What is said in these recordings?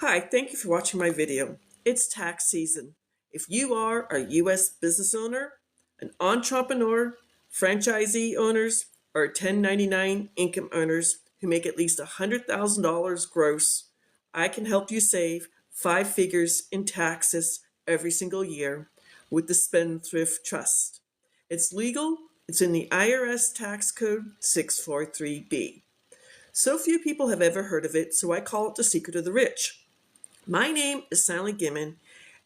Hi, thank you for watching my video. It's tax season. If you are a U.S. business owner, an entrepreneur, franchisee owners, or 1099 income earners who make at least $100,000 gross, I can help you save 5 figures in taxes every single year with the Spendthrift Trust. It's legal. It's in the IRS tax code 643B. So few people have ever heard of it, so I call it the secret of the rich. My name is Sally Gimmon,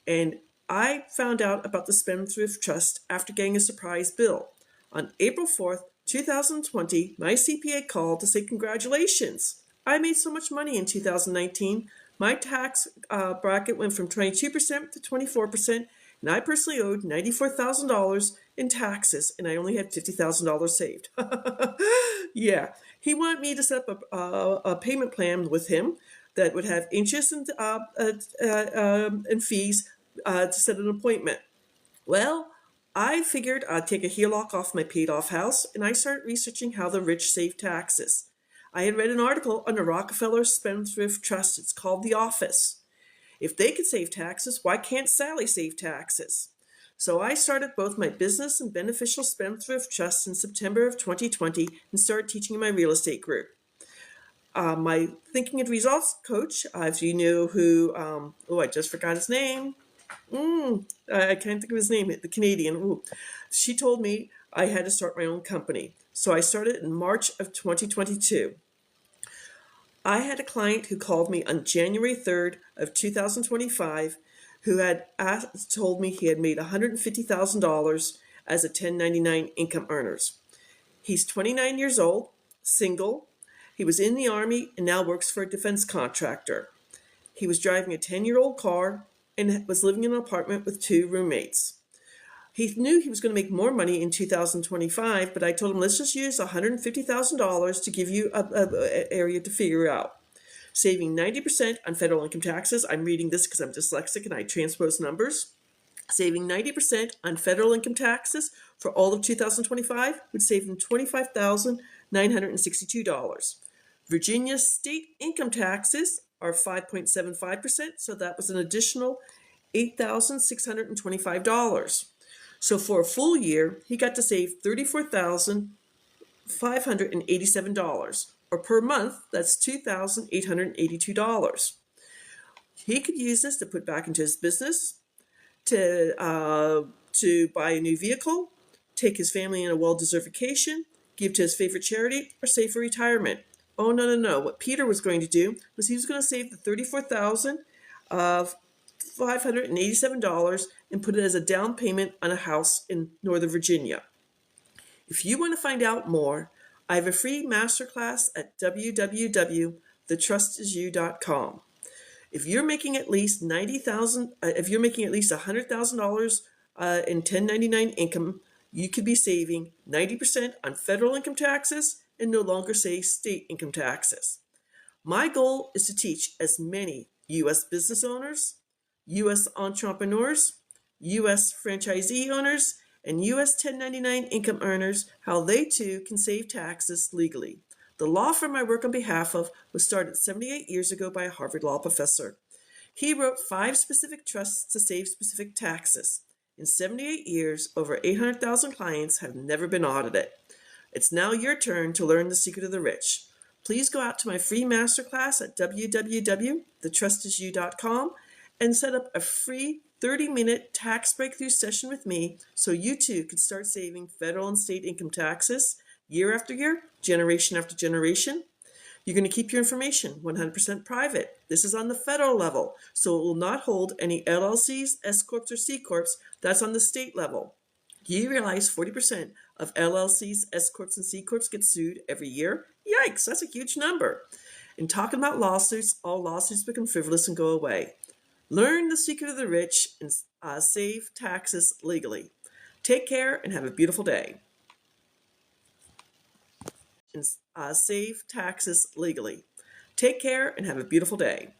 and I found out about the Spendthrift Trust after getting a surprise bill. On April 4th, 2020, my CPA called to say congratulations. I made so much money in 2019. My tax bracket went from 22% to 24%, and I personally owed $94,000 in taxes, and I only had $50,000 saved. Yeah, he wanted me to set up a payment plan with him that would have interest and fees to set an appointment. Well, I figured I'd take a HELOC off my paid-off house, and I started researching how the rich save taxes. I had read an article on the Rockefellers Spendthrift Trust. It's called The Office. If they could save taxes, why can't Sally save taxes? So I started both my business and beneficial spendthrift trusts in September of 2020 and started teaching in my real estate group. My Thinking and Results coach, if you know who, I just forgot his name. I can't think of his name, the Canadian. She told me I had to start my own company. So I started in March of 2022. I had a client who called me on January 3rd of 2025 who had told me he had made $150,000 as a 1099 income earners. He's 29 years old, single. He was in the Army and now works for a defense contractor. He was driving a 10-year-old car and was living in an apartment with 2 roommates. He knew he was going to make more money in 2025, but I told him, let's just use $150,000 to give you an area to figure out. Saving 90% on federal income taxes. I'm reading this because I'm dyslexic and I transpose numbers. Saving 90% on federal income taxes for all of 2025 would save him $25,962. Virginia's state income taxes are 5.75%, so that was an additional $8,625. So for a full year, he got to save $34,587, or per month, that's $2,882. He could use this to put back into his business, to buy a new vehicle, take his family on a well-deserved vacation, give to his favorite charity, or save for retirement. Oh, no. What Peter was going to do was he was going to save the $34,587 and put it as a down payment on a house in Northern Virginia. If you want to find out more, I have a free masterclass at www.thetrustisyou.com. If you're making at least $100,000 in 1099 income, you could be saving 90% on federal income taxes and no longer say state income taxes. My goal is to teach as many U.S. business owners, U.S. entrepreneurs, U.S. franchisee owners, and U.S. 1099 income earners how they too can save taxes legally. The law firm I work on behalf of was started 78 years ago by a Harvard Law professor. He wrote 5 specific trusts to save specific taxes. In 78 years, over 800,000 clients have never been audited. It's now your turn to learn the secret of the rich. Please go out to my free masterclass at www.thetrustisyou.com and set up a free 30-minute tax breakthrough session with me so you too can start saving federal and state income taxes year after year, generation after generation. You're going to keep your information 100% private. This is on the federal level, so it will not hold any LLCs, S Corps, or C Corps. That's on the state level. Do you realize 40% of LLCs, S Corps, and C Corps get sued every year? Yikes, that's a huge number. And talking about lawsuits, all lawsuits become frivolous and go away. Learn the secret of the rich and save taxes legally. Take care and have a beautiful day. And save taxes legally. Take care and have a beautiful day.